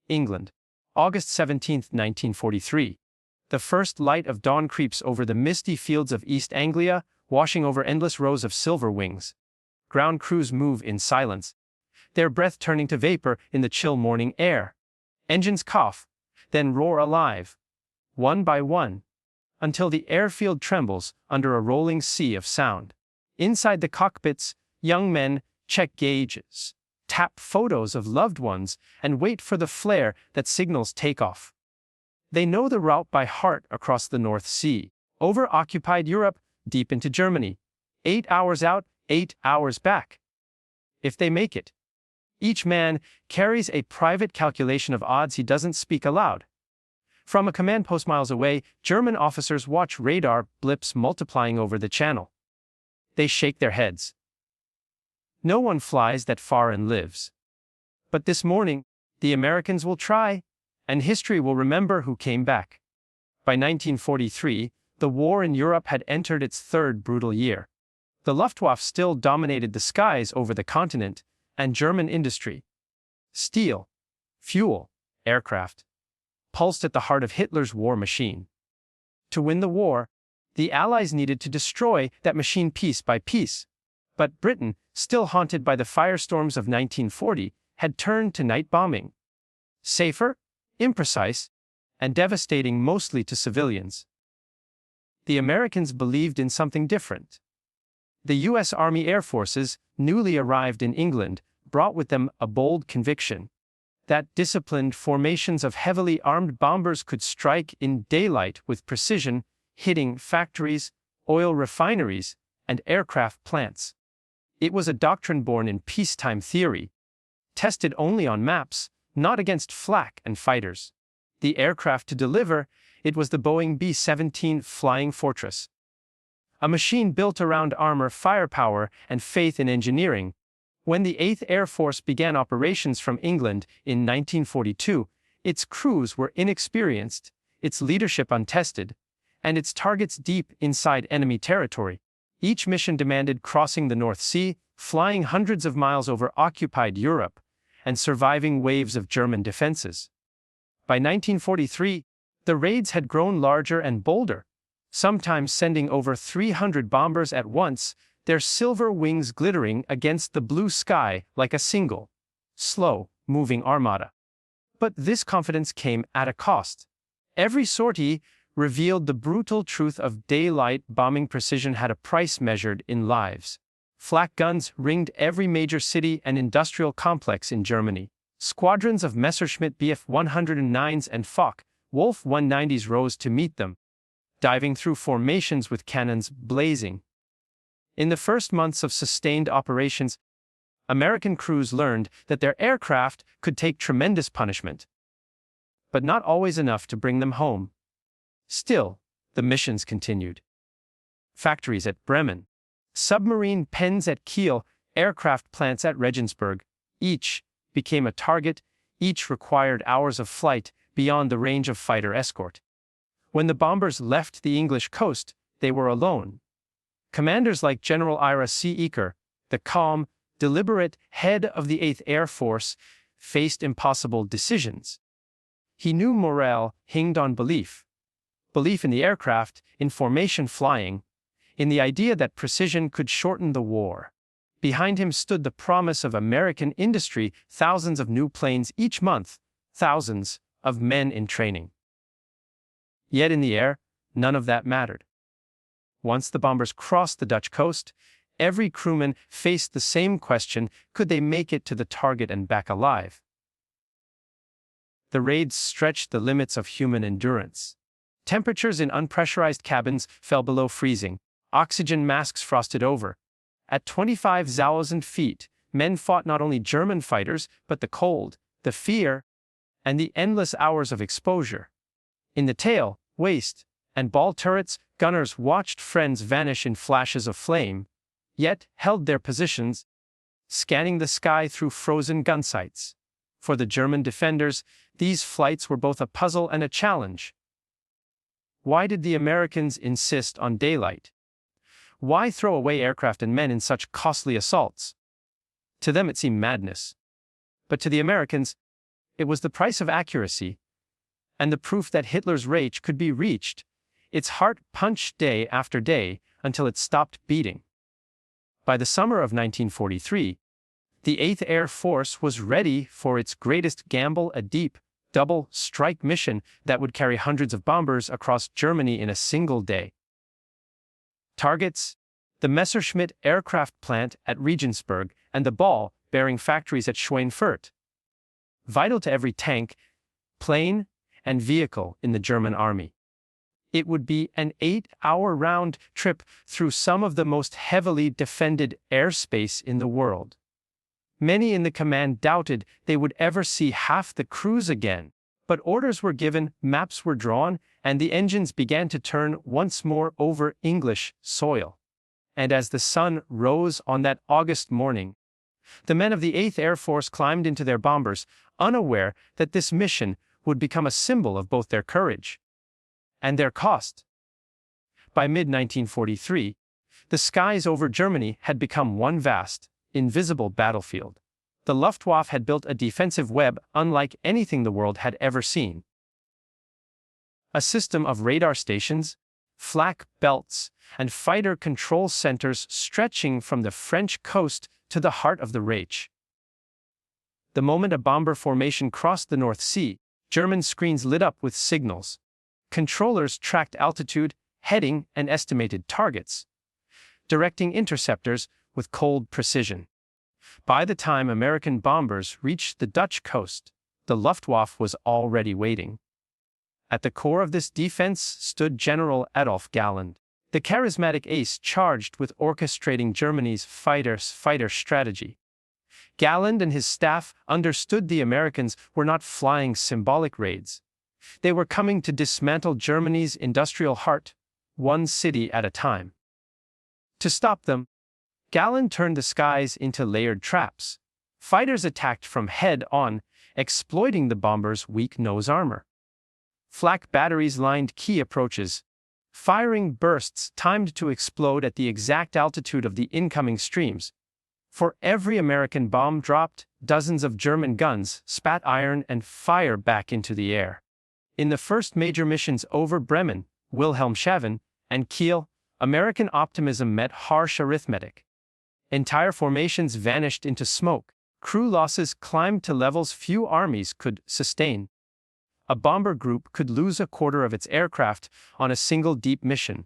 England. August 17, 1943. The first light of dawn creeps over the misty fields of East Anglia, washing over endless rows of silver wings. Ground crews move in silence, their breath turning to vapor in the chill morning air. Engines cough, then roar alive, one by one, until the airfield trembles under a rolling sea of sound. Inside the cockpits, young men check gauges, tap photos of loved ones, and wait for the flare that signals takeoff. They know the route by heart across the North Sea, over occupied Europe, deep into Germany. 8 hours out, 8 hours back. If they make it. Each man carries a private calculation of odds he doesn't speak aloud. From a command post miles away, German officers watch radar blips multiplying over the channel. They shake their heads. No one flies that far and lives. But this morning, the Americans will try, and history will remember who came back. By 1943, the war in Europe had entered its third brutal year. The Luftwaffe still dominated the skies over the continent, and German industry, steel, fuel, aircraft, pulsed at the heart of Hitler's war machine. To win the war, the Allies needed to destroy that machine piece by piece. But Britain, still haunted by the firestorms of 1940, had turned to night bombing. Safer, imprecise, and devastating mostly to civilians. The Americans believed in something different. The U.S. Army Air Forces, newly arrived in England, brought with them a bold conviction that disciplined formations of heavily armed bombers could strike in daylight with precision, hitting factories, oil refineries, and aircraft plants. It was a doctrine born in peacetime theory, tested only on maps, not against flak and fighters. The aircraft to deliver, it was the Boeing B-17 Flying Fortress. A machine built around armor, firepower, and faith in engineering. When the 8th Air Force began operations from England in 1942, its crews were inexperienced, its leadership untested, and its targets deep inside enemy territory. Each mission demanded crossing the North Sea, flying hundreds of miles over occupied Europe, and surviving waves of German defenses. By 1943, the raids had grown larger and bolder, sometimes sending over 300 bombers at once, their silver wings glittering against the blue sky like a single, slow-moving armada. But this confidence came at a cost. Every sortie revealed the brutal truth of daylight bombing. Precision had a price measured in lives. Flak guns ringed every major city and industrial complex in Germany. Squadrons of Messerschmitt Bf 109s and Foch Wolf 190s rose to meet them, diving through formations with cannons blazing. In the first months of sustained operations, American crews learned that their aircraft could take tremendous punishment, but not always enough to bring them home. Still, the missions continued. Factories at Bremen, submarine pens at Kiel, aircraft plants at Regensburg, each became a target, each required hours of flight beyond the range of fighter escort. When the bombers left the English coast, they were alone. Commanders like General Ira C. Eaker, the calm, deliberate head of the 8th Air Force, faced impossible decisions. He knew morale hinged on belief. Belief in the aircraft, in formation flying, in the idea that precision could shorten the war. Behind him stood the promise of American industry, thousands of new planes each month, thousands of men in training. Yet in the air, none of that mattered. Once the bombers crossed the Dutch coast, every crewman faced the same question: could they make it to the target and back alive? The raids stretched the limits of human endurance. Temperatures in unpressurized cabins fell below freezing, oxygen masks frosted over. At 25,000 feet, men fought not only German fighters, but the cold, the fear, and the endless hours of exposure. In the tail, waist, and ball turrets, gunners watched friends vanish in flashes of flame, yet held their positions, scanning the sky through frozen gun sights. For the German defenders, these flights were both a puzzle and a challenge. Why did the Americans insist on daylight? Why throw away aircraft and men in such costly assaults? To them it seemed madness. But to the Americans, It was the price of accuracy, and the proof that Hitler's Reich could be reached. Its heart punched day after day until it stopped beating. By the summer of 1943, the 8th Air Force was ready for its greatest gamble, a deep, double strike mission that would carry hundreds of bombers across Germany in a single day. Targets: the Messerschmitt aircraft plant at Regensburg and the ball-bearing factories at Schweinfurt. Vital to every tank, plane, and vehicle in the German army. It would be an 8-hour round trip through some of the most heavily defended airspace in the world. Many in the command doubted they would ever see half the crews again, but orders were given, maps were drawn, and the engines began to turn once more over English soil. And as the sun rose on that August morning, the men of the 8th Air Force climbed into their bombers, unaware that this mission would become a symbol of both their courage and their cost. By mid-1943, the skies over Germany had become one vast, invisible battlefield. The Luftwaffe had built a defensive web unlike anything the world had ever seen. A system of radar stations, flak belts, and fighter control centers stretching from the French coast to the heart of the Reich. The moment a bomber formation crossed the North Sea, German screens lit up with signals. Controllers tracked altitude, heading, and estimated targets, directing interceptors with cold precision. By the time American bombers reached the Dutch coast, the Luftwaffe was already waiting. At the core of this defense stood General Adolf Galland, the charismatic ace charged with orchestrating Germany's fighter strategy. Galland and his staff understood the Americans were not flying symbolic raids. They were coming to dismantle Germany's industrial heart, one city at a time. To stop them, Galland turned the skies into layered traps. Fighters attacked from head-on, exploiting the bombers' weak nose armor. Flak batteries lined key approaches, firing bursts timed to explode at the exact altitude of the incoming streams. For every American bomb dropped, dozens of German guns spat iron and fire back into the air. In the first major missions over Bremen, Wilhelmshaven, and Kiel, American optimism met harsh arithmetic. Entire formations vanished into smoke. Crew losses climbed to levels few armies could sustain. A bomber group could lose a quarter of its aircraft on a single deep mission,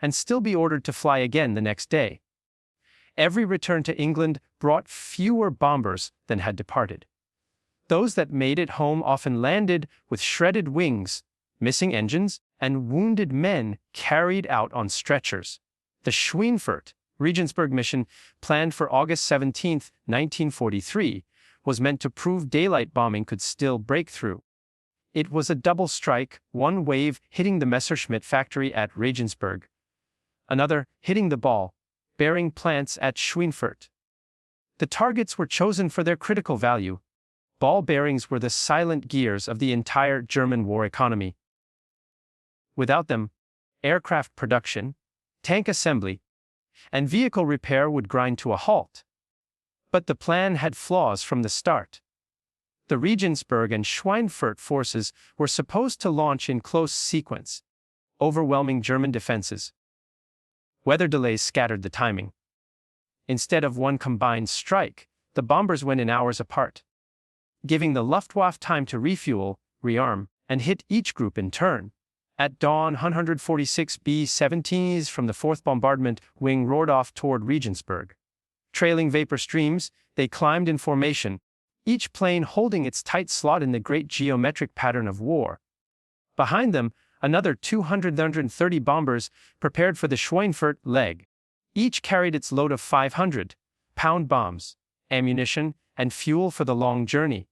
and still be ordered to fly again the next day. Every return to England brought fewer bombers than had departed. Those that made it home often landed with shredded wings, missing engines, and wounded men carried out on stretchers. The Schweinfurt, Regensburg mission, planned for August 17, 1943, was meant to prove daylight bombing could still break through. It was a double strike, one wave hitting the Messerschmitt factory at Regensburg, another hitting the ball-bearing plants at Schweinfurt. The targets were chosen for their critical value. Ball bearings were the silent gears of the entire German war economy. Without them, aircraft production, tank assembly, and vehicle repair would grind to a halt. But the plan had flaws from the start. The Regensburg and Schweinfurt forces were supposed to launch in close sequence, overwhelming German defenses. Weather delays scattered the timing. Instead of one combined strike, the bombers went in hours apart, giving the Luftwaffe time to refuel, rearm, and hit each group in turn. At dawn, 146 B-17s from the 4th Bombardment Wing roared off toward Regensburg. Trailing vapor streams, they climbed in formation, each plane holding its tight slot in the great geometric pattern of war. Behind them, another 230 bombers prepared for the Schweinfurt leg. Each carried its load of 500-pound bombs, ammunition, and fuel for the long journey.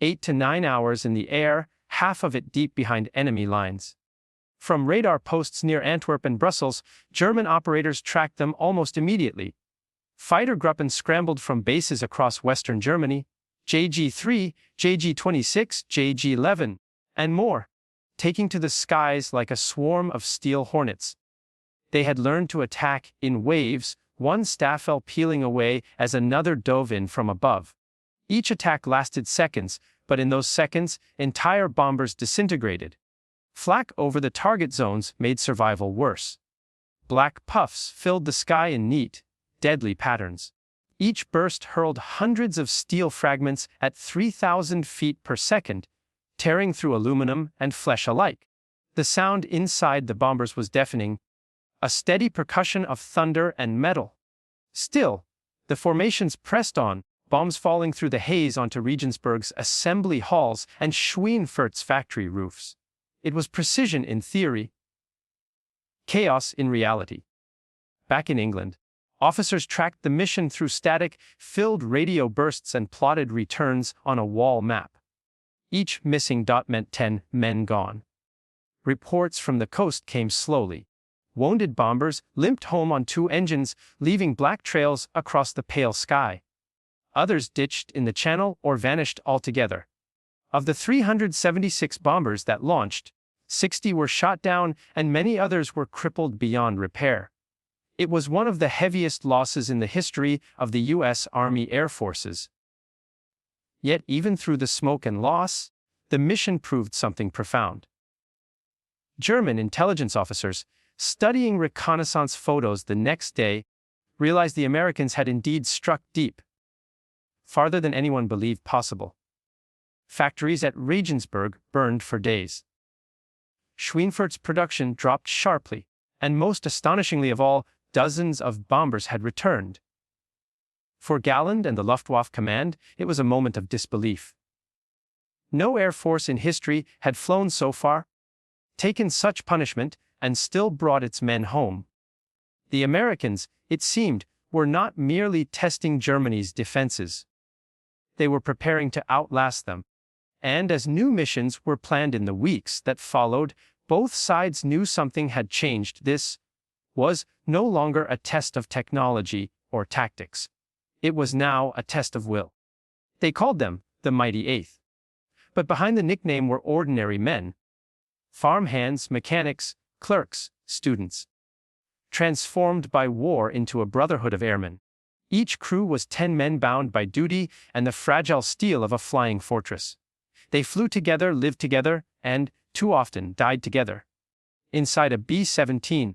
8 to 9 hours in the air, half of it deep behind enemy lines. From radar posts near Antwerp and Brussels, German operators tracked them almost immediately. Fighter Gruppen scrambled from bases across western Germany, JG-3, JG-26, JG-11, and more, taking to the skies like a swarm of steel hornets. They had learned to attack in waves, one Staffel peeling away as another dove in from above. Each attack lasted seconds, but in those seconds, entire bombers disintegrated. Flak over the target zones made survival worse. Black puffs filled the sky in neat, deadly patterns. Each burst hurled hundreds of steel fragments at 3,000 feet per second, tearing through aluminum and flesh alike. The sound inside the bombers was deafening, a steady percussion of thunder and metal. Still, the formations pressed on, bombs falling through the haze onto Regensburg's assembly halls and Schweinfurt's factory roofs. It was precision in theory, chaos in reality. Back in England, officers tracked the mission through static-filled radio bursts and plotted returns on a wall map. Each missing dot meant 10 men gone. Reports from the coast came slowly. Wounded bombers limped home on 2 engines, leaving black trails across the pale sky. Others ditched in the channel or vanished altogether. Of the 376 bombers that launched, 60 were shot down and many others were crippled beyond repair. It was one of the heaviest losses in the history of the U.S. Army Air Forces. Yet even through the smoke and loss, the mission proved something profound. German intelligence officers, studying reconnaissance photos the next day, realized the Americans had indeed struck deep, farther than anyone believed possible. Factories at Regensburg burned for days. Schweinfurt's production dropped sharply, and most astonishingly of all, dozens of bombers had returned. For Galland and the Luftwaffe command, it was a moment of disbelief. No air force in history had flown so far, taken such punishment, and still brought its men home. The Americans, it seemed, were not merely testing Germany's defenses. They were preparing to outlast them. And as new missions were planned in the weeks that followed, both sides knew something had changed. This was no longer a test of technology or tactics. It was now a test of will. They called them the Mighty Eighth. But behind the nickname were ordinary men. Farmhands, mechanics, clerks, students. Transformed by war into a brotherhood of airmen. Each crew was 10 men bound by duty and the fragile steel of a flying fortress. They flew together, lived together, and, too often, died together. Inside a B-17,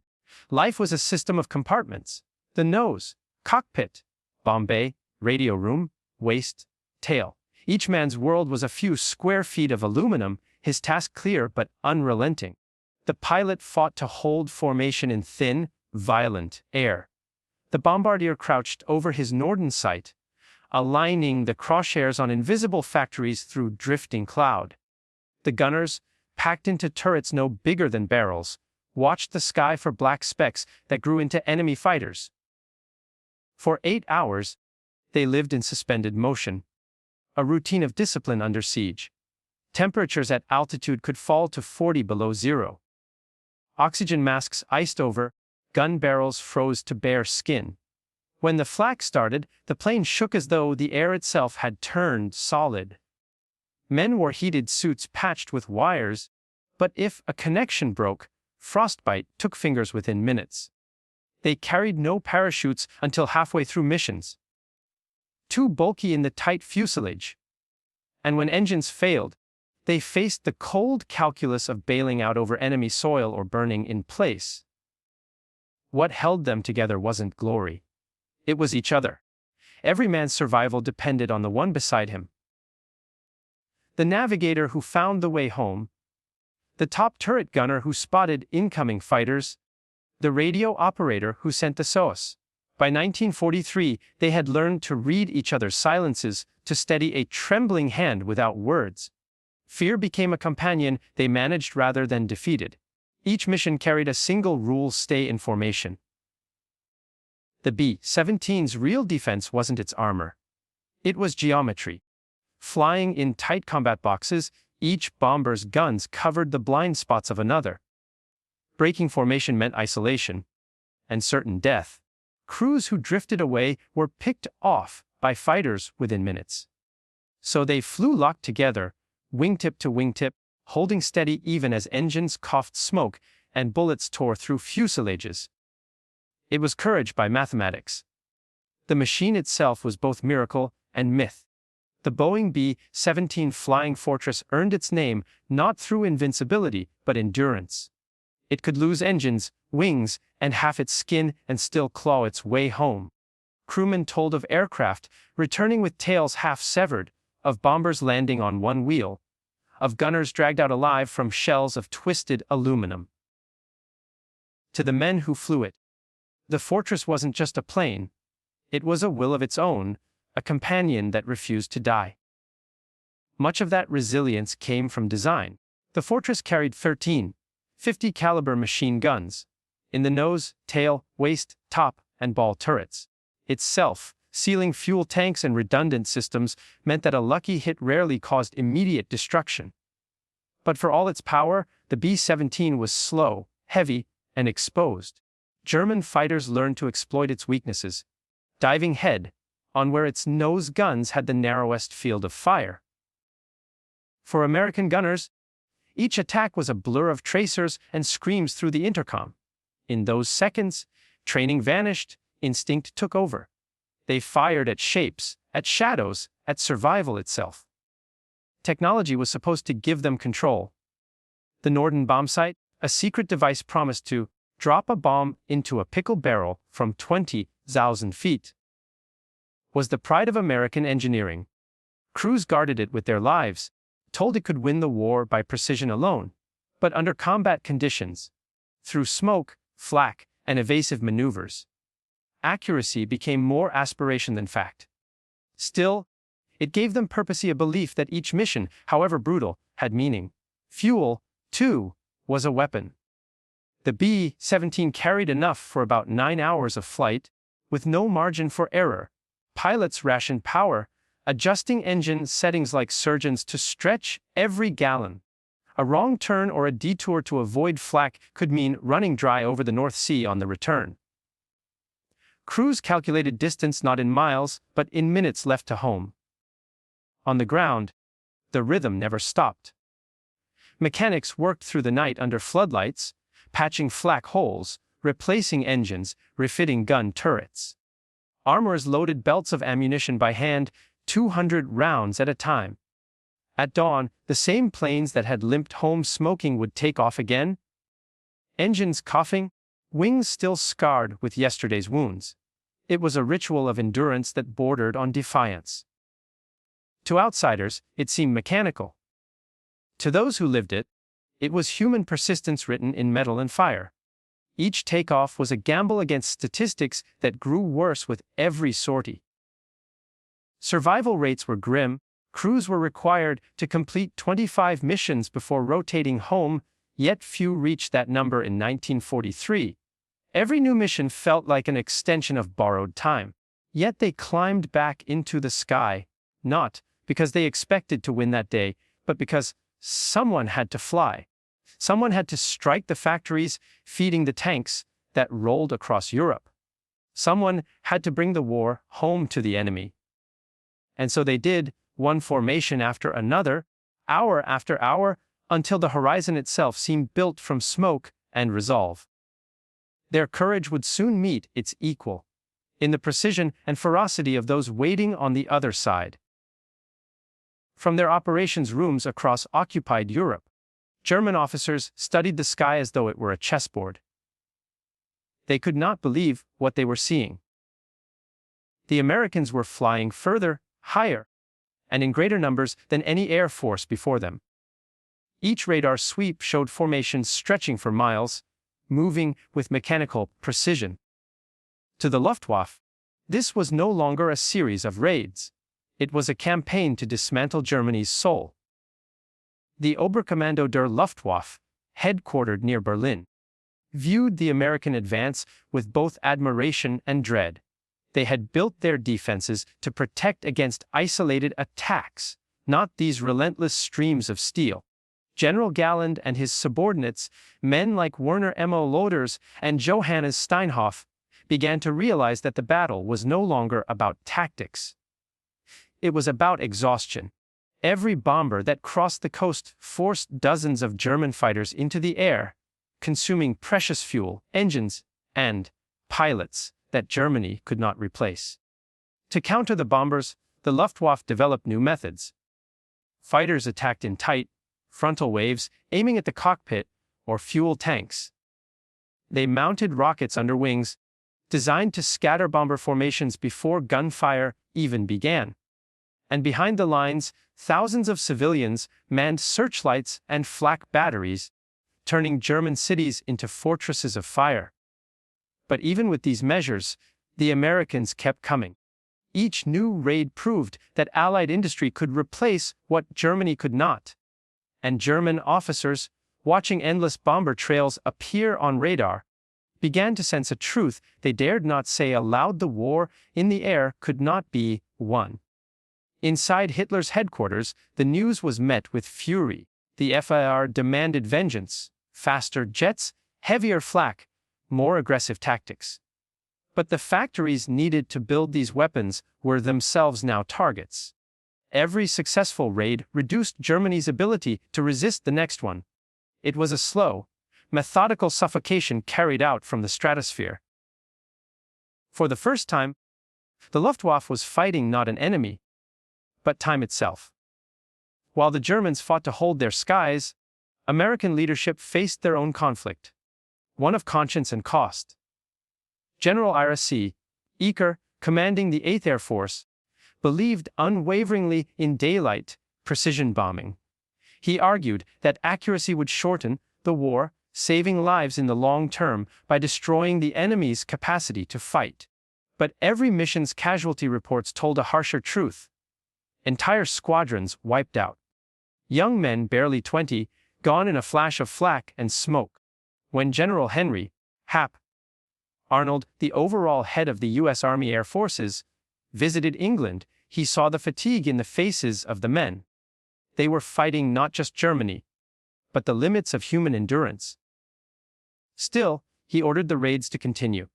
life was a system of compartments: the nose, cockpit, bomb bay, radio room, waist, tail. Each man's world was a few square feet of aluminum, his task clear but unrelenting. The pilot fought to hold formation in thin, violent air. The bombardier crouched over his Norden sight, aligning the crosshairs on invisible factories through drifting cloud. The gunners, packed into turrets no bigger than barrels, watched the sky for black specks that grew into enemy fighters. For 8 hours, they lived in suspended motion, a routine of discipline under siege. Temperatures at altitude could fall to 40 below zero. Oxygen masks iced over, gun barrels froze to bare skin. When the flak started, the plane shook as though the air itself had turned solid. Men wore heated suits patched with wires, but if a connection broke, frostbite took fingers within minutes. They carried no parachutes until halfway through missions. Too bulky in the tight fuselage. And when engines failed, they faced the cold calculus of bailing out over enemy soil or burning in place. What held them together wasn't glory. It was each other. Every man's survival depended on the one beside him. The navigator who found the way home, the top turret gunner who spotted incoming fighters, the radio operator who sent the SOS. By 1943, they had learned to read each other's silences, to steady a trembling hand without words. Fear became a companion they managed rather than defeated. Each mission carried a single rule: stay in formation. The B-17's real defense wasn't its armor. It was geometry. Flying in tight combat boxes, each bomber's guns covered the blind spots of another. Breaking formation meant isolation and certain death. Crews who drifted away were picked off by fighters within minutes. So they flew locked together, wingtip to wingtip, holding steady even as engines coughed smoke and bullets tore through fuselages. It was courage by mathematics. The machine itself was both miracle and myth. The Boeing B-17 Flying Fortress earned its name not through invincibility but endurance. It could lose engines, wings, and half its skin and still claw its way home. Crewmen told of aircraft returning with tails half severed, of bombers landing on one wheel, of gunners dragged out alive from shells of twisted aluminum. To the men who flew it, the fortress wasn't just a plane, it was a will of its own, a companion that refused to die. Much of that resilience came from design. The fortress carried 13 .50 caliber machine guns in the nose, tail, waist, top, and ball turrets. Its self-sealing fuel tanks and redundant systems meant that a lucky hit rarely caused immediate destruction. But for all its power, the B-17 was slow, heavy, and exposed. German fighters learned to exploit its weaknesses, diving head on where its nose guns had the narrowest field of fire. For American gunners, each attack was a blur of tracers and screams through the intercom. In those seconds, training vanished, instinct took over. They fired at shapes, at shadows, at survival itself. Technology was supposed to give them control. The Norden bombsight, a secret device promised to drop a bomb into a pickle barrel from 20,000 feet, was the pride of American engineering. Crews guarded it with their lives, told it could win the war by precision alone, but under combat conditions, through smoke, flak, and evasive maneuvers, accuracy became more aspiration than fact. Still, it gave them purposely a belief that each mission, however brutal, had meaning. Fuel, too, was a weapon. The B-17 carried enough for about 9 hours of flight, with no margin for error. Pilots rationed power, adjusting engine settings like surgeons to stretch every gallon. A wrong turn or a detour to avoid flak could mean running dry over the North Sea on the return. Crews calculated distance not in miles, but in minutes left to home. On the ground, the rhythm never stopped. Mechanics worked through the night under floodlights, patching flak holes, replacing engines, refitting gun turrets. Armorers loaded belts of ammunition by hand, 200 rounds at a time. At dawn, the same planes that had limped home smoking would take off again. Engines coughing, wings still scarred with yesterday's wounds. It was a ritual of endurance that bordered on defiance. To outsiders, it seemed mechanical. To those who lived it, it was human persistence written in metal and fire. Each takeoff was a gamble against statistics that grew worse with every sortie. Survival rates were grim. Crews were required to complete 25 missions before rotating home, yet few reached that number in 1943. Every new mission felt like an extension of borrowed time. Yet they climbed back into the sky, not because they expected to win that day, but because someone had to fly. Someone had to strike the factories feeding the tanks that rolled across Europe. Someone had to bring the war home to the enemy. And so they did, one formation after another, hour after hour, until the horizon itself seemed built from smoke and resolve. Their courage would soon meet its equal in the precision and ferocity of those waiting on the other side. From their operations rooms across occupied Europe, German officers studied the sky as though it were a chessboard. They could not believe what they were seeing. The Americans were flying further, higher, and in greater numbers than any air force before them. Each radar sweep showed formations stretching for miles, moving with mechanical precision. To the Luftwaffe, this was no longer a series of raids. It was a campaign to dismantle Germany's soul. The Oberkommando der Luftwaffe, headquartered near Berlin, viewed the American advance with both admiration and dread. They had built their defenses to protect against isolated attacks, not these relentless streams of steel. General Galland and his subordinates, men like Werner Emmo Loders and Johannes Steinhoff, began to realize that the battle was no longer about tactics. It was about exhaustion. Every bomber that crossed the coast forced dozens of German fighters into the air, consuming precious fuel, engines, and pilots that Germany could not replace. To counter the bombers, the Luftwaffe developed new methods. Fighters attacked in tight, frontal waves, aiming at the cockpit or fuel tanks. They mounted rockets under wings, designed to scatter bomber formations before gunfire even began. And behind the lines, thousands of civilians manned searchlights and flak batteries, turning German cities into fortresses of fire. But even with these measures, the Americans kept coming. Each new raid proved that Allied industry could replace what Germany could not. And German officers, watching endless bomber trails appear on radar, began to sense a truth they dared not say aloud: the war in the air could not be won. Inside Hitler's headquarters, the news was met with fury. The FAR demanded vengeance, faster jets, heavier flak, more aggressive tactics. But the factories needed to build these weapons were themselves now targets. Every successful raid reduced Germany's ability to resist the next one. It was a slow, methodical suffocation carried out from the stratosphere. For the first time, the Luftwaffe was fighting not an enemy, but time itself. While the Germans fought to hold their skies, American leadership faced their own conflict, one of conscience and cost. General Ira C. Eaker, commanding the 8th Air Force, believed unwaveringly in daylight, precision bombing. He argued that accuracy would shorten the war, saving lives in the long term by destroying the enemy's capacity to fight. But every mission's casualty reports told a harsher truth. Entire squadrons wiped out. Young men barely 20, gone in a flash of flak and smoke. When General Henry Hap Arnold, the overall head of the U.S. Army Air Forces, visited England, he saw the fatigue in the faces of the men. They were fighting not just Germany, but the limits of human endurance. Still, he ordered the raids to continue.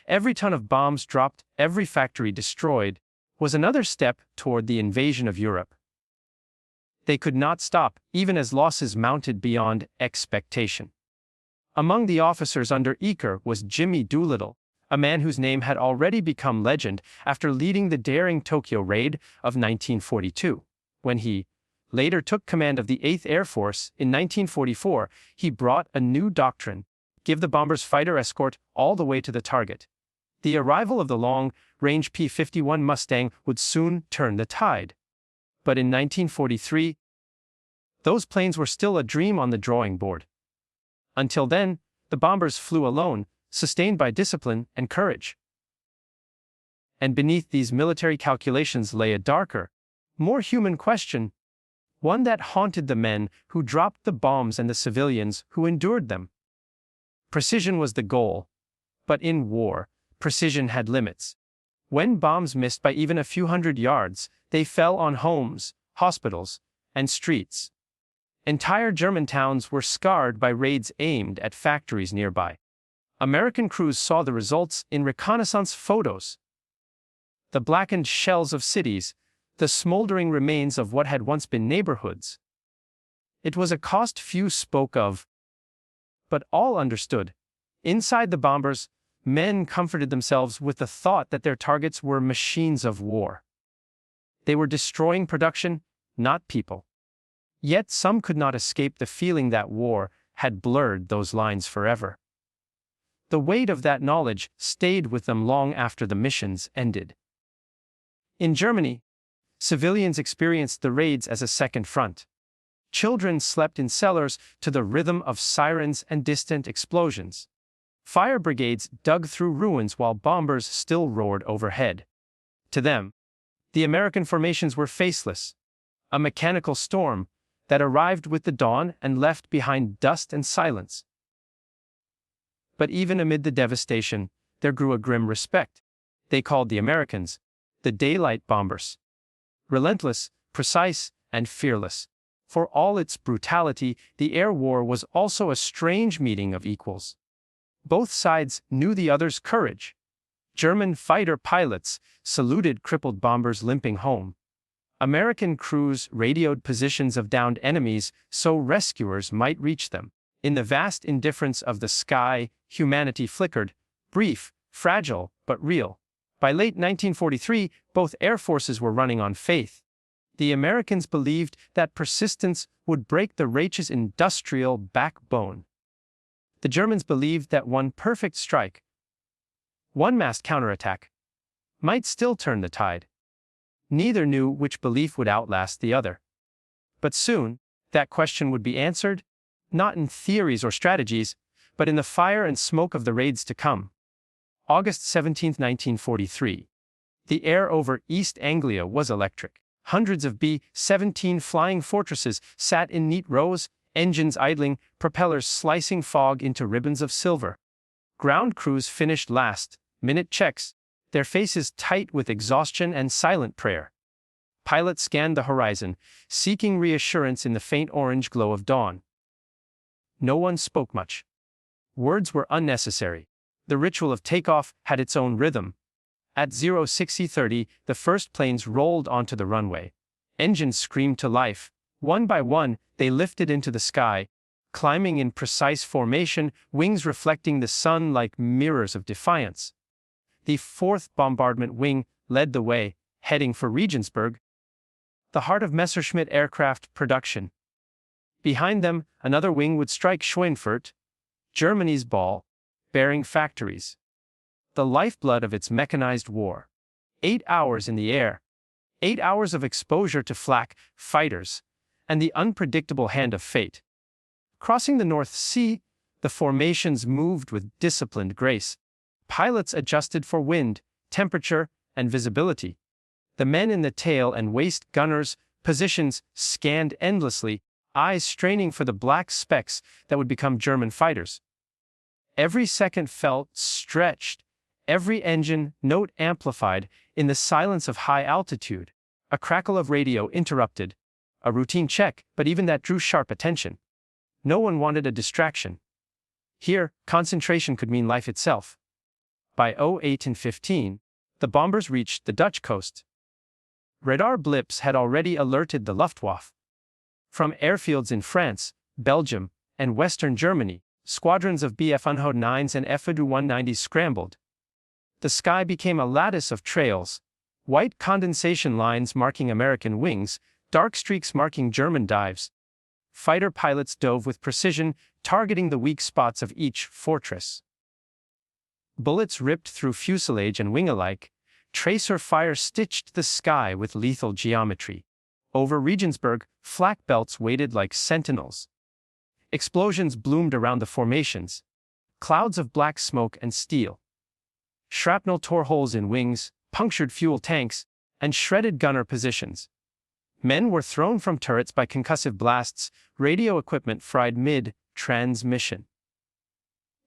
Every ton of bombs dropped, every factory destroyed, was another step toward the invasion of Europe. They could not stop, even as losses mounted beyond expectation. Among the officers under Eaker was Jimmy Doolittle, a man whose name had already become legend after leading the daring Tokyo raid of 1942. When he later took command of the 8th Air Force in 1944, he brought a new doctrine: give the bombers fighter escort all the way to the target. The arrival of the long-range P-51 Mustang would soon turn the tide. But in 1943, those planes were still a dream on the drawing board. Until then, the bombers flew alone, sustained by discipline and courage. And beneath these military calculations lay a darker, more human question, one that haunted the men who dropped the bombs and the civilians who endured them. Precision was the goal, but in war, precision had limits. When bombs missed by even a few hundred yards, they fell on homes, hospitals, and streets. Entire German towns were scarred by raids aimed at factories nearby. American crews saw the results in reconnaissance photos. The blackened shells of cities, the smoldering remains of what had once been neighborhoods. It was a cost few spoke of, but all understood. Inside the bombers, men comforted themselves with the thought that their targets were machines of war. They were destroying production, not people. Yet some could not escape the feeling that war had blurred those lines forever. The weight of that knowledge stayed with them long after the missions ended. In Germany, civilians experienced the raids as a second front. Children slept in cellars to the rhythm of sirens and distant explosions. Fire brigades dug through ruins while bombers still roared overhead. To them, the American formations were faceless, a mechanical storm that arrived with the dawn and left behind dust and silence. But even amid the devastation, there grew a grim respect. They called the Americans the daylight bombers. Relentless, precise, and fearless. For all its brutality, the air war was also a strange meeting of equals. Both sides knew the other's courage. German fighter pilots saluted crippled bombers limping home. American crews radioed positions of downed enemies so rescuers might reach them. In the vast indifference of the sky, humanity flickered, brief, fragile, but real. By late 1943, both air forces were running on faith. The Americans believed that persistence would break the Reich's industrial backbone. The Germans believed that one perfect strike, one massed counterattack, might still turn the tide. Neither knew which belief would outlast the other. But soon, that question would be answered, not in theories or strategies, but in the fire and smoke of the raids to come. August 17, 1943. The air over East Anglia was electric. Hundreds of B-17 flying fortresses sat in neat rows, engines idling, propellers slicing fog into ribbons of silver. Ground crews finished last-minute checks, their faces tight with exhaustion and silent prayer. Pilots scanned the horizon, seeking reassurance in the faint orange glow of dawn. No one spoke much. Words were unnecessary. The ritual of takeoff had its own rhythm. At 06:30, the first planes rolled onto the runway. Engines screamed to life. One by one, they lifted into the sky, climbing in precise formation, wings reflecting the sun like mirrors of defiance. The 4th Bombardment Wing led the way, heading for Regensburg, the heart of Messerschmitt aircraft production. Behind them, another wing would strike Schweinfurt, Germany's ball, bearing factories. The lifeblood of its mechanized war. 8 hours in the air. 8 hours of exposure to flak, fighters, and the unpredictable hand of fate. Crossing the North Sea, the formations moved with disciplined grace. Pilots adjusted for wind, temperature, and visibility. The men in the tail and waist gunners' positions scanned endlessly, eyes straining for the black specks that would become German fighters. Every second felt stretched, every engine note amplified in the silence of high altitude. A crackle of radio interrupted. A routine check, but even that drew sharp attention. No one wanted a distraction. Here, concentration could mean life itself. By 08:15, the bombers reached the Dutch coast. Radar blips had already alerted the Luftwaffe. From airfields in France, Belgium, and Western Germany, squadrons of Bf-109s and F-190s scrambled. The sky became a lattice of trails, white condensation lines marking American wings, dark streaks marking German dives. Fighter pilots dove with precision, targeting the weak spots of each fortress. Bullets ripped through fuselage and wing alike. Tracer fire stitched the sky with lethal geometry. Over Regensburg, flak belts waited like sentinels. Explosions bloomed around the formations. Clouds of black smoke and steel. Shrapnel tore holes in wings, punctured fuel tanks, and shredded gunner positions. Men were thrown from turrets by concussive blasts, radio equipment fried mid-transmission.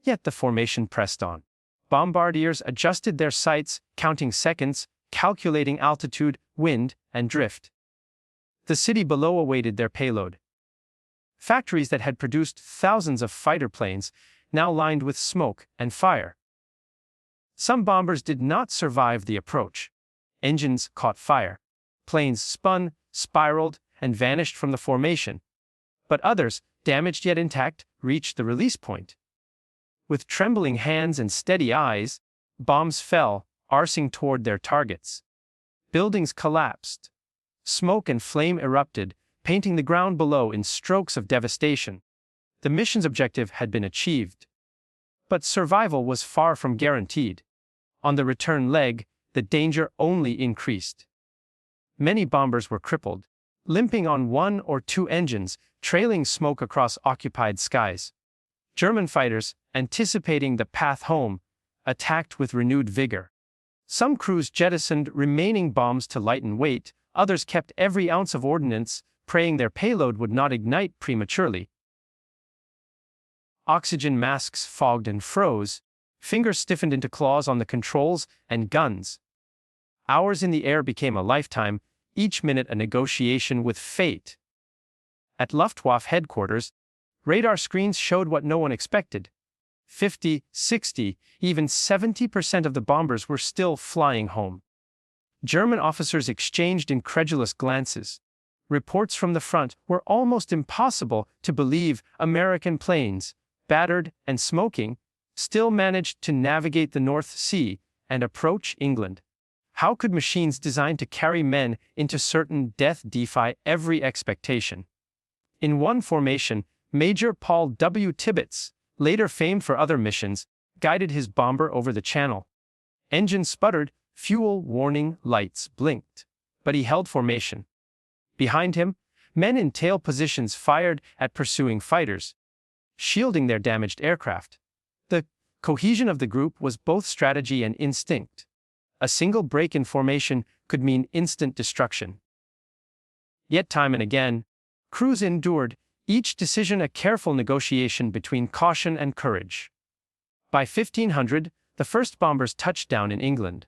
Yet the formation pressed on. Bombardiers adjusted their sights, counting seconds, calculating altitude, wind, and drift. The city below awaited their payload. Factories that had produced thousands of fighter planes, now lined with smoke and fire. Some bombers did not survive the approach. Engines caught fire. Planes spun, spiraled, and vanished from the formation. But others, damaged yet intact, reached the release point. With trembling hands and steady eyes, bombs fell, arcing toward their targets. Buildings collapsed. Smoke and flame erupted, painting the ground below in strokes of devastation. The mission's objective had been achieved. But survival was far from guaranteed. On the return leg, the danger only increased. Many bombers were crippled, limping on 1 or 2 engines, trailing smoke across occupied skies. German fighters, anticipating the path home, attacked with renewed vigor. Some crews jettisoned remaining bombs to lighten weight, others kept every ounce of ordnance, praying their payload would not ignite prematurely. Oxygen masks fogged and froze, fingers stiffened into claws on the controls and guns. Hours in the air became a lifetime, each minute a negotiation with fate. At Luftwaffe headquarters, radar screens showed what no one expected. 50, 60, even 70% of the bombers were still flying home. German officers exchanged incredulous glances. Reports from the front were almost impossible to believe. American planes, battered and smoking, still managed to navigate the North Sea and approach England. How could machines designed to carry men into certain death defy every expectation? In one formation, Major Paul W. Tibbets, later famed for other missions, guided his bomber over the channel. Engine sputtered, fuel warning lights blinked, but he held formation. Behind him, men in tail positions fired at pursuing fighters, shielding their damaged aircraft. The cohesion of the group was both strategy and instinct. A single break in formation could mean instant destruction. Yet time and again, crews endured, each decision a careful negotiation between caution and courage. By 1500, the first bombers touched down in England.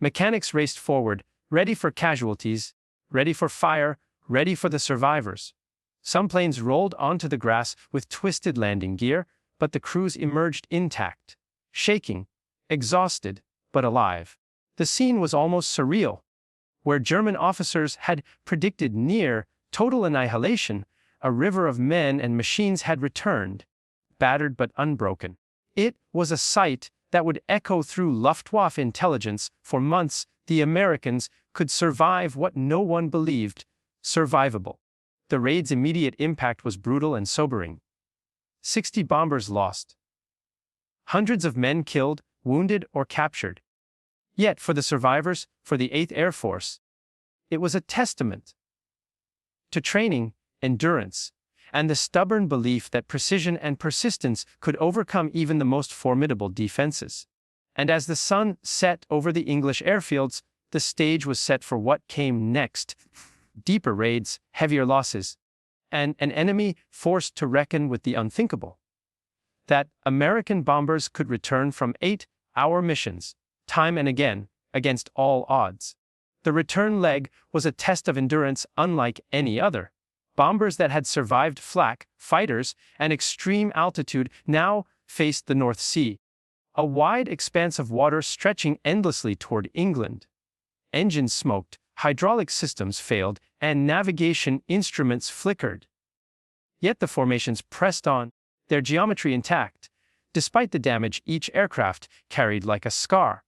Mechanics raced forward, ready for casualties, ready for fire, ready for the survivors. Some planes rolled onto the grass with twisted landing gear, but the crews emerged intact, shaking, exhausted, but alive. The scene was almost surreal. Where German officers had predicted near total annihilation, a river of men and machines had returned, battered but unbroken. It was a sight that would echo through Luftwaffe intelligence for months. The Americans could survive what no one believed survivable. The raid's immediate impact was brutal and sobering. 60 bombers lost. Hundreds of men killed, wounded, or captured. Yet for the survivors, for the 8th Air Force, it was a testament to training, endurance, and the stubborn belief that precision and persistence could overcome even the most formidable defenses. And as the sun set over the English airfields, the stage was set for what came next: deeper raids, heavier losses, and an enemy forced to reckon with the unthinkable. That American bombers could return from 8-hour missions, time and again, against all odds. The return leg was a test of endurance unlike any other. Bombers that had survived flak, fighters, and extreme altitude now faced the North Sea, a wide expanse of water stretching endlessly toward England. Engines smoked, hydraulic systems failed, and navigation instruments flickered. Yet the formations pressed on, their geometry intact, despite the damage each aircraft carried like a scar.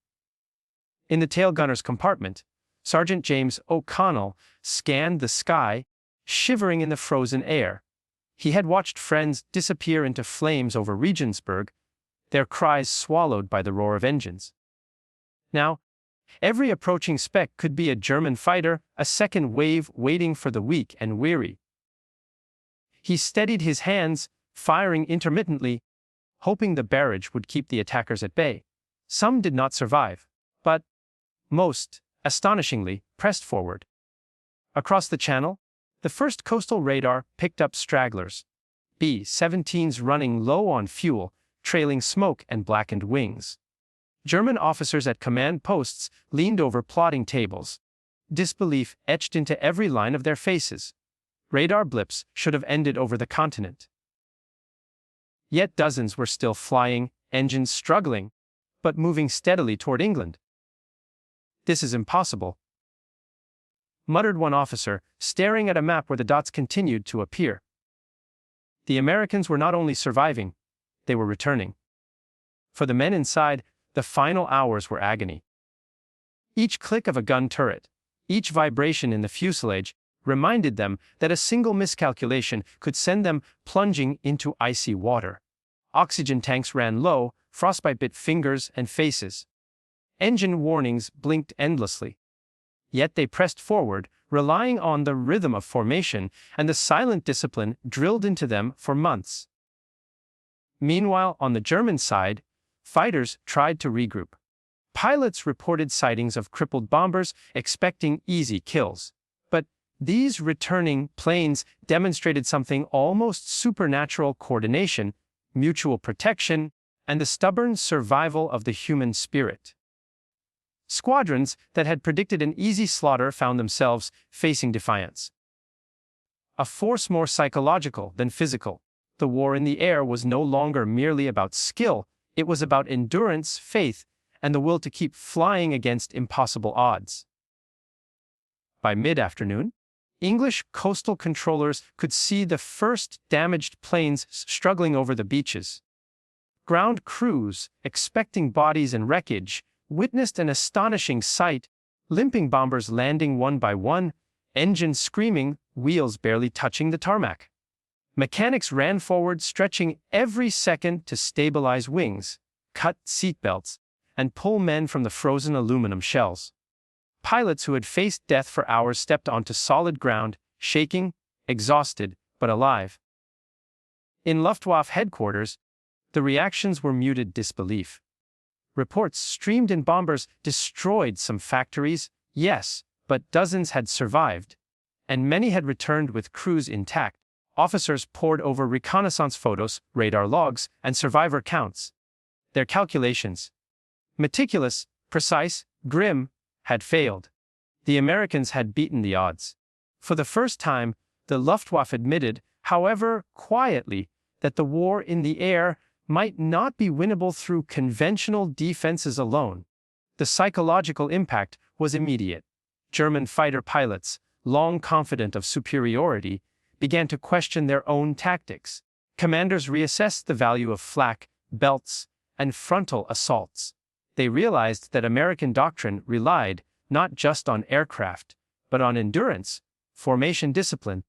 In the tail gunner's compartment, Sergeant James O'Connell scanned the sky, shivering in the frozen air. He had watched friends disappear into flames over Regensburg, their cries swallowed by the roar of engines. Now, every approaching speck could be a German fighter, a second wave waiting for the weak and weary. He steadied his hands, firing intermittently, hoping the barrage would keep the attackers at bay. Some did not survive, but most, astonishingly, pressed forward. Across the channel, the first coastal radar picked up stragglers, B-17s running low on fuel, trailing smoke and blackened wings. German officers at command posts leaned over plotting tables, disbelief etched into every line of their faces. Radar blips should have ended over the continent. Yet dozens were still flying, engines struggling, but moving steadily toward England. "This is impossible," muttered one officer, staring at a map where the dots continued to appear. The Americans were not only surviving, they were returning. For the men inside, the final hours were agony. Each click of a gun turret, each vibration in the fuselage, reminded them that a single miscalculation could send them plunging into icy water. Oxygen tanks ran low, frostbite bit fingers and faces. Engine warnings blinked endlessly. Yet they pressed forward, relying on the rhythm of formation and the silent discipline drilled into them for months. Meanwhile, on the German side, fighters tried to regroup. Pilots reported sightings of crippled bombers, expecting easy kills. But these returning planes demonstrated something almost supernatural: coordination, mutual protection, and the stubborn survival of the human spirit. Squadrons that had predicted an easy slaughter found themselves facing defiance. A force more psychological than physical. The war in the air was no longer merely about skill, it was about endurance, faith, and the will to keep flying against impossible odds. By mid-afternoon, English coastal controllers could see the first damaged planes struggling over the beaches. Ground crews, expecting bodies and wreckage, witnessed an astonishing sight: limping bombers landing one by one, engines screaming, wheels barely touching the tarmac. Mechanics ran forward, stretching every second to stabilize wings, cut seatbelts, and pull men from the frozen aluminum shells. Pilots who had faced death for hours stepped onto solid ground, shaking, exhausted, but alive. In Luftwaffe headquarters, the reactions were muted disbelief. Reports streamed in: bombers destroyed some factories, yes, but dozens had survived, and many had returned with crews intact. Officers pored over reconnaissance photos, radar logs, and survivor counts. Their calculations, meticulous, precise, grim, had failed. The Americans had beaten the odds. For the first time, the Luftwaffe admitted, however quietly, that the war in the air might not be winnable through conventional defenses alone. The psychological impact was immediate. German fighter pilots, long confident of superiority, began to question their own tactics. Commanders reassessed the value of flak, belts, and frontal assaults. They realized that American doctrine relied not just on aircraft, but on endurance, formation discipline,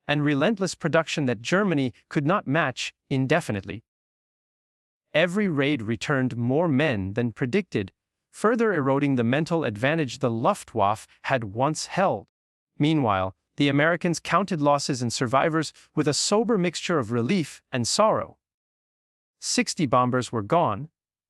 and relentless production that Germany could not match indefinitely. Every raid returned more men than predicted, further eroding the mental advantage the Luftwaffe had once held. Meanwhile, the Americans counted losses and survivors with a sober mixture of relief and sorrow. 60 bombers were gone,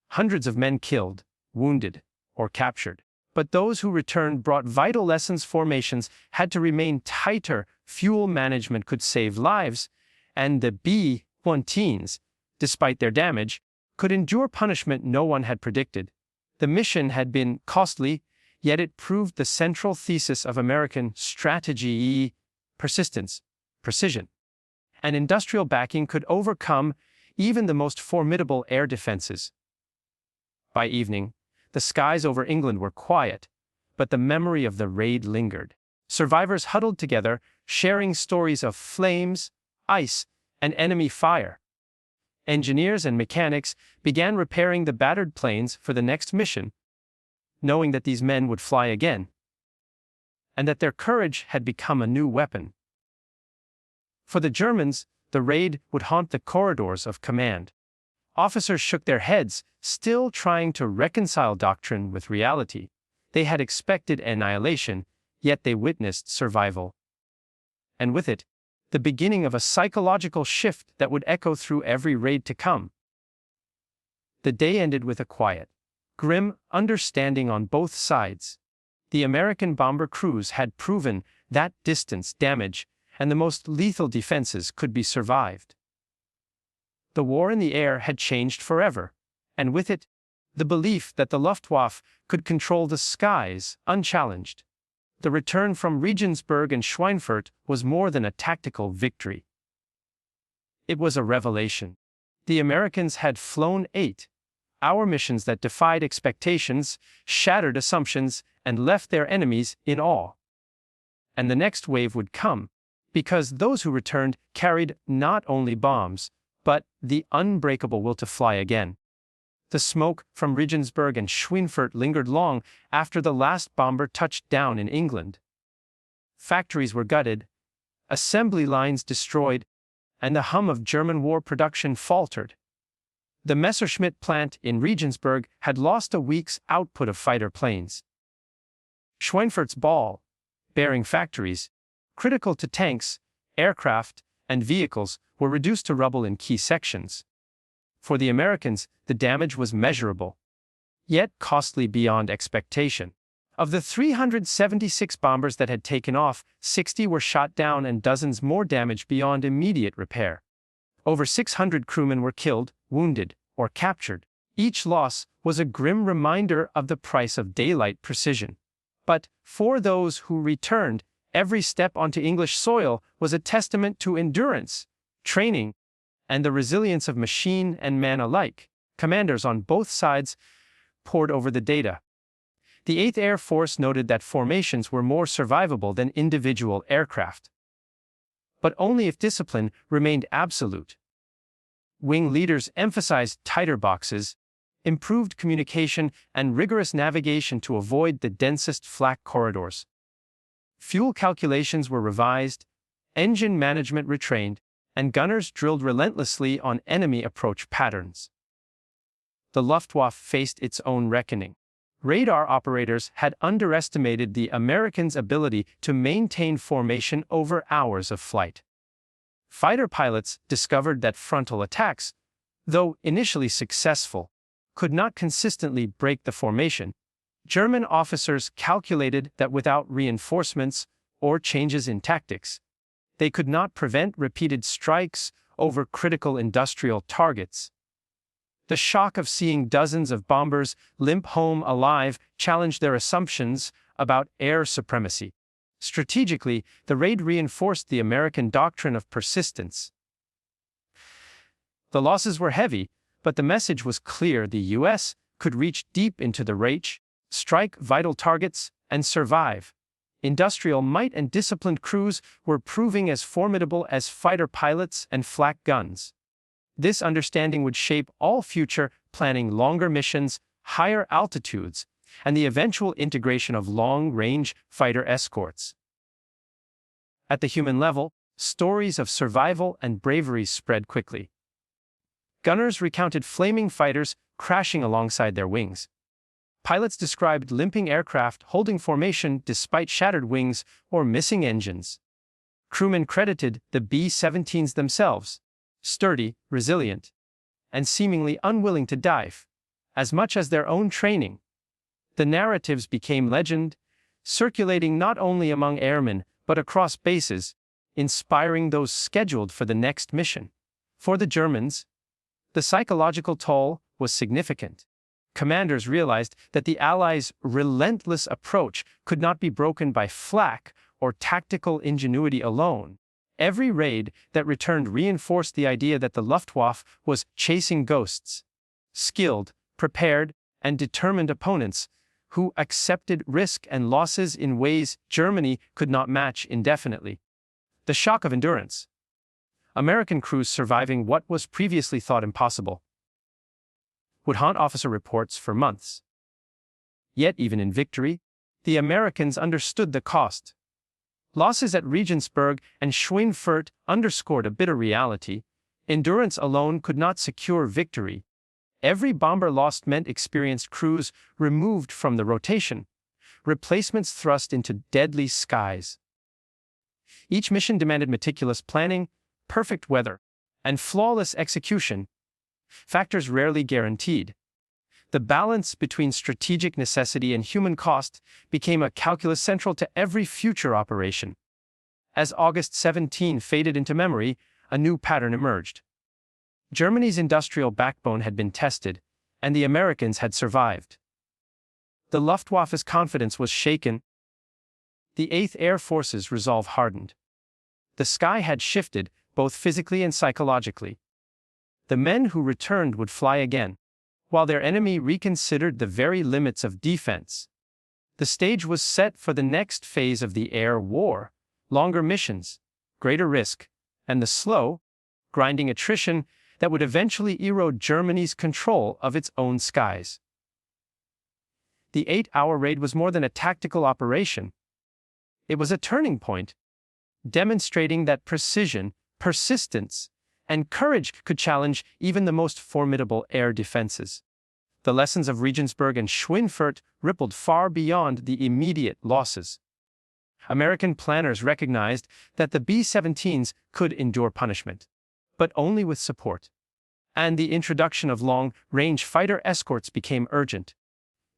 hundreds of men killed, wounded, or captured. But those who returned brought vital lessons. Formations had to remain tighter, fuel management could save lives, and the B-1 despite their damage, could endure punishment no one had predicted. The mission had been costly, yet it proved the central thesis of American strategy: persistence, precision, and industrial backing could overcome even the most formidable air defenses. By evening, the skies over England were quiet, but the memory of the raid lingered. Survivors huddled together, sharing stories of flames, ice, and enemy fire. Engineers and mechanics began repairing the battered planes for the next mission, knowing that these men would fly again, and that their courage had become a new weapon. For the Germans, the raid would haunt the corridors of command. Officers shook their heads, still trying to reconcile doctrine with reality. They had expected annihilation, yet they witnessed survival. And with it, the beginning of a psychological shift that would echo through every raid to come. The day ended with a quiet, grim understanding on both sides. The American bomber crews had proven that distance, damage, and the most lethal defenses could be survived. The war in the air had changed forever, and with it, the belief that the Luftwaffe could control the skies unchallenged. The return from Regensburg and Schweinfurt was more than a tactical victory. It was a revelation. The Americans had flown 8-hour missions that defied expectations, shattered assumptions, and left their enemies in awe. And the next wave would come, because those who returned carried not only bombs, but the unbreakable will to fly again. The smoke from Regensburg and Schweinfurt lingered long after the last bomber touched down in England. Factories were gutted, assembly lines destroyed, and the hum of German war production faltered. The Messerschmitt plant in Regensburg had lost a week's output of fighter planes. Schweinfurt's ball-bearing factories, critical to tanks, aircraft, and vehicles, were reduced to rubble in key sections. For the Americans, the damage was measurable, yet costly beyond expectation. Of the 376 bombers that had taken off, 60 were shot down and dozens more damaged beyond immediate repair. Over 600 crewmen were killed, wounded, or captured. Each loss was a grim reminder of the price of daylight precision. But for those who returned, every step onto English soil was a testament to endurance, training, and the resilience of machine and man alike. Commanders on both sides pored over the data. The 8th Air Force noted that formations were more survivable than individual aircraft, but only if discipline remained absolute. Wing leaders emphasized tighter boxes, improved communication, and rigorous navigation to avoid the densest flak corridors. Fuel calculations were revised, engine management retrained, and gunners drilled relentlessly on enemy approach patterns. The Luftwaffe faced its own reckoning. Radar operators had underestimated the Americans' ability to maintain formation over hours of flight. Fighter pilots discovered that frontal attacks, though initially successful, could not consistently break the formation. German officers calculated that without reinforcements or changes in tactics, they could not prevent repeated strikes over critical industrial targets. The shock of seeing dozens of bombers limp home alive challenged their assumptions about air supremacy. Strategically, the raid reinforced the American doctrine of persistence. The losses were heavy, but the message was clear: the U.S. could reach deep into the Reich, strike vital targets, and survive. Industrial might and disciplined crews were proving as formidable as fighter pilots and flak guns. This understanding would shape all future planning: longer missions, higher altitudes, and the eventual integration of long-range fighter escorts. At the human level, stories of survival and bravery spread quickly. Gunners recounted flaming fighters crashing alongside their wings. Pilots described limping aircraft holding formation despite shattered wings or missing engines. Crewmen credited the B-17s themselves, sturdy, resilient, and seemingly unwilling to dive, as much as their own training. The narratives became legend, circulating not only among airmen but across bases, inspiring those scheduled for the next mission. For the Germans, the psychological toll was significant. Commanders realized that the Allies' relentless approach could not be broken by flak or tactical ingenuity alone. Every raid that returned reinforced the idea that the Luftwaffe was chasing ghosts, skilled, prepared, and determined opponents who accepted risk and losses in ways Germany could not match indefinitely. The shock of endurance. American crews surviving what was previously thought impossible would haunt officer reports for months. Yet even in victory, the Americans understood the cost. Losses at Regensburg and Schweinfurt underscored a bitter reality: endurance alone could not secure victory. Every bomber lost meant experienced crews removed from the rotation, replacements thrust into deadly skies. Each mission demanded meticulous planning, perfect weather, and flawless execution, factors rarely guaranteed. The balance between strategic necessity and human cost became a calculus central to every future operation. As August 17 faded into memory, a new pattern emerged. Germany's industrial backbone had been tested, and the Americans had survived. The Luftwaffe's confidence was shaken. The 8th Air Force's resolve hardened. The sky had shifted, both physically and psychologically. The men who returned would fly again, while their enemy reconsidered the very limits of defense. The stage was set for the next phase of the air war: longer missions, greater risk, and the slow, grinding attrition that would eventually erode Germany's control of its own skies. The 8-hour raid was more than a tactical operation. It was a turning point, demonstrating that precision, persistence, and courage could challenge even the most formidable air defenses. The lessons of Regensburg and Schweinfurt rippled far beyond the immediate losses. American planners recognized that the B-17s could endure punishment, but only with support. And the introduction of long-range fighter escorts became urgent.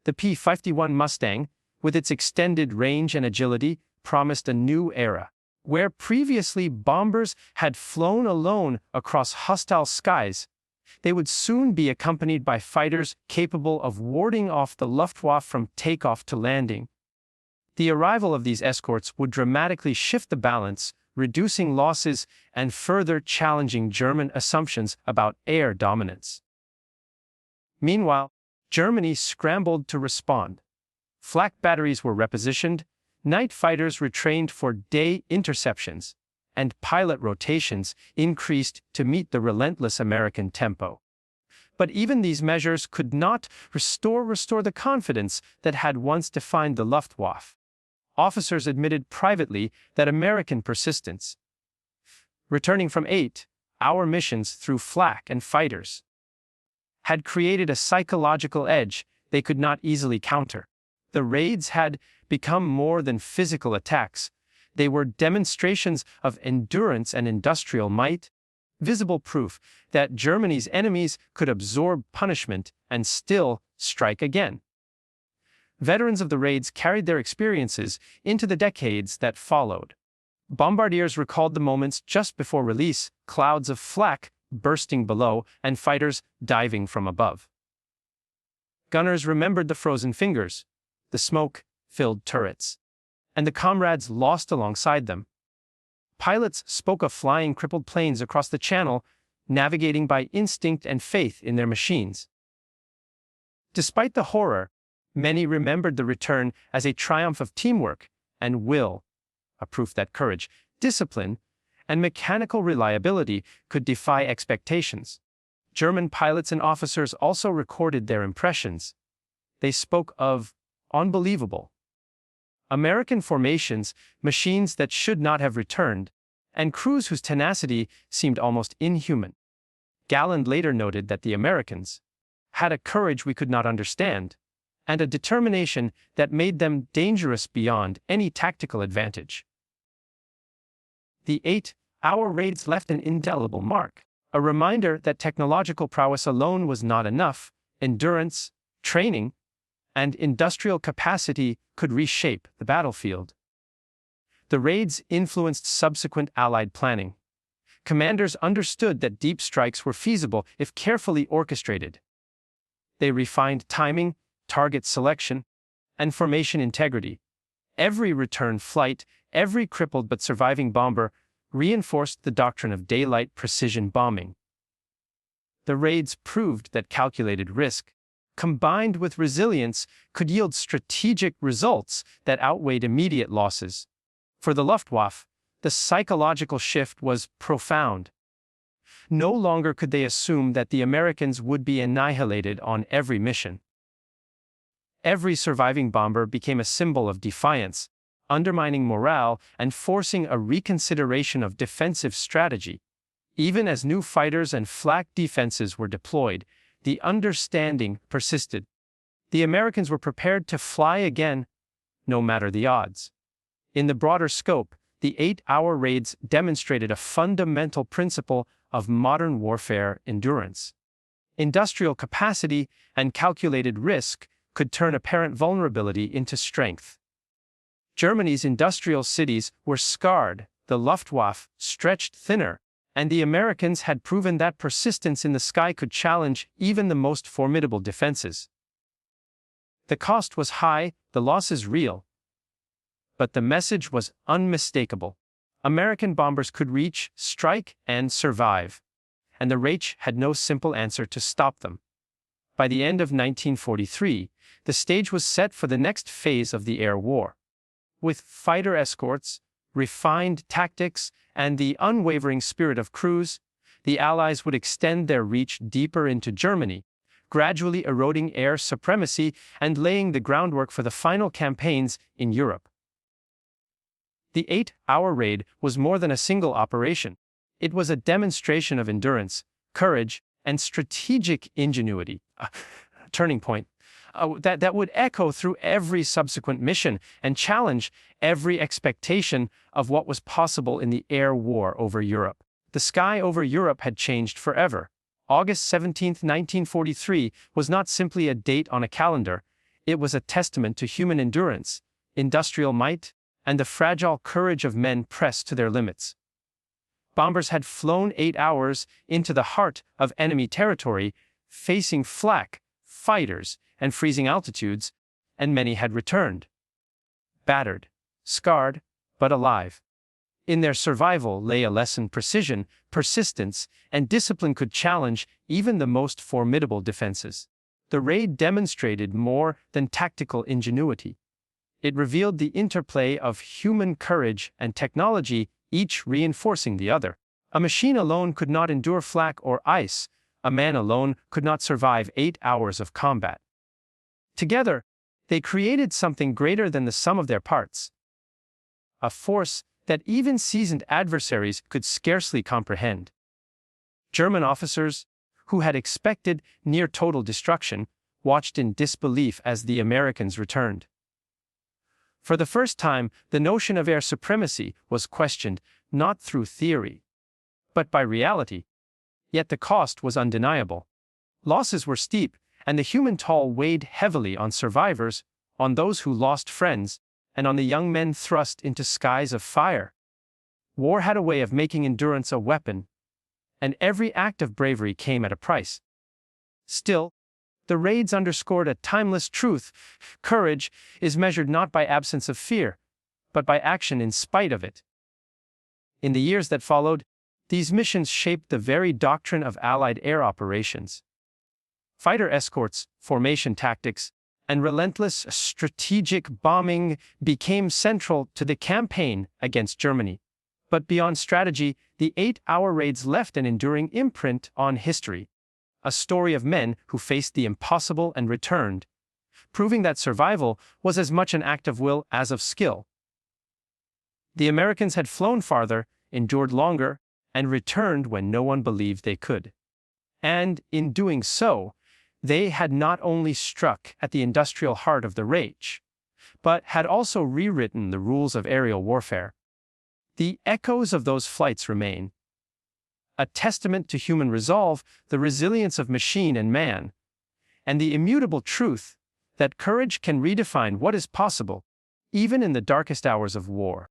The P-51 Mustang, with its extended range and agility, promised a new era. Where previously bombers had flown alone across hostile skies, they would soon be accompanied by fighters capable of warding off the Luftwaffe from takeoff to landing. The arrival of these escorts would dramatically shift the balance, reducing losses and further challenging German assumptions about air dominance. Meanwhile, Germany scrambled to respond. Flak batteries were repositioned, night fighters retrained for day interceptions, and pilot rotations increased to meet the relentless American tempo. But even these measures could not restore the confidence that had once defined the Luftwaffe. Officers admitted privately that American persistence, returning from 8-hour missions through flak and fighters, had created a psychological edge they could not easily counter. The raids had become more than physical attacks. They were demonstrations of endurance and industrial might, visible proof that Germany's enemies could absorb punishment and still strike again. Veterans of the raids carried their experiences into the decades that followed. Bombardiers recalled the moments just before release, clouds of flak bursting below and fighters diving from above. Gunners remembered the frozen fingers, the smoke-filled turrets, and the comrades lost alongside them. Pilots spoke of flying crippled planes across the channel, navigating by instinct and faith in their machines. Despite the horror, many remembered the return as a triumph of teamwork and will, a proof that courage, discipline, and mechanical reliability could defy expectations. German pilots and officers also recorded their impressions. They spoke of unbelievable American formations, machines that should not have returned, and crews whose tenacity seemed almost inhuman. Galland later noted that the Americans had a courage we could not understand, and a determination that made them dangerous beyond any tactical advantage. The 8-hour raids left an indelible mark, a reminder that technological prowess alone was not enough. Endurance, training, and industrial capacity could reshape the battlefield. The raids influenced subsequent Allied planning. Commanders understood that deep strikes were feasible if carefully orchestrated. They refined timing, target selection, and formation integrity. Every return flight, every crippled but surviving bomber, reinforced the doctrine of daylight precision bombing. The raids proved that calculated risk, combined with resilience, could yield strategic results that outweighed immediate losses. For the Luftwaffe, the psychological shift was profound. No longer could they assume that the Americans would be annihilated on every mission. Every surviving bomber became a symbol of defiance, undermining morale and forcing a reconsideration of defensive strategy. Even as new fighters and flak defenses were deployed, the understanding persisted. The Americans were prepared to fly again, no matter the odds. In the broader scope, the 8-hour raids demonstrated a fundamental principle of modern warfare: endurance. Industrial capacity and calculated risk could turn apparent vulnerability into strength. Germany's industrial cities were scarred, the Luftwaffe stretched thinner, and the Americans had proven that persistence in the sky could challenge even the most formidable defenses. The cost was high, the losses real, but the message was unmistakable. American bombers could reach, strike, and survive, and the Reich had no simple answer to stop them. By the end of 1943, the stage was set for the next phase of the air war. With fighter escorts, refined tactics, and the unwavering spirit of crews, the Allies would extend their reach deeper into Germany, gradually eroding air supremacy and laying the groundwork for the final campaigns in Europe. The 8-hour raid was more than a single operation. It was a demonstration of endurance, courage, and strategic ingenuity, a turning point that would echo through every subsequent mission and challenge every expectation of what was possible in the air war over Europe. The sky over Europe had changed forever. August 17, 1943 was not simply a date on a calendar, it was a testament to human endurance, industrial might, and the fragile courage of men pressed to their limits. Bombers had flown 8 hours into the heart of enemy territory, facing flak, fighters, and freezing altitudes, and many had returned. Battered, scarred, but alive. In their survival lay a lesson: precision, persistence, and discipline could challenge even the most formidable defenses. The raid demonstrated more than tactical ingenuity. It revealed the interplay of human courage and technology, each reinforcing the other. A machine alone could not endure flak or ice, A man alone could not survive 8 hours of combat. Together, they created something greater than the sum of their parts. A force that even seasoned adversaries could scarcely comprehend. German officers, who had expected near total destruction, watched in disbelief as the Americans returned. For the first time, the notion of air supremacy was questioned, not through theory, but by reality. Yet the cost was undeniable. Losses were steep, and the human toll weighed heavily on survivors, on those who lost friends, and on the young men thrust into skies of fire. War had a way of making endurance a weapon, and every act of bravery came at a price. Still, the raids underscored a timeless truth: courage is measured not by absence of fear, but by action in spite of it. In the years that followed, these missions shaped the very doctrine of Allied air operations. Fighter escorts, formation tactics, and relentless strategic bombing became central to the campaign against Germany. But beyond strategy, the 8-hour raids left an enduring imprint on history. A story of men who faced the impossible and returned, proving that survival was as much an act of will as of skill. The Americans had flown farther, endured longer, and returned when no one believed they could. And, in doing so, they had not only struck at the industrial heart of the rage, but had also rewritten the rules of aerial warfare. The echoes of those flights remain, a testament to human resolve, the resilience of machine and man, and the immutable truth that courage can redefine what is possible, even in the darkest hours of war.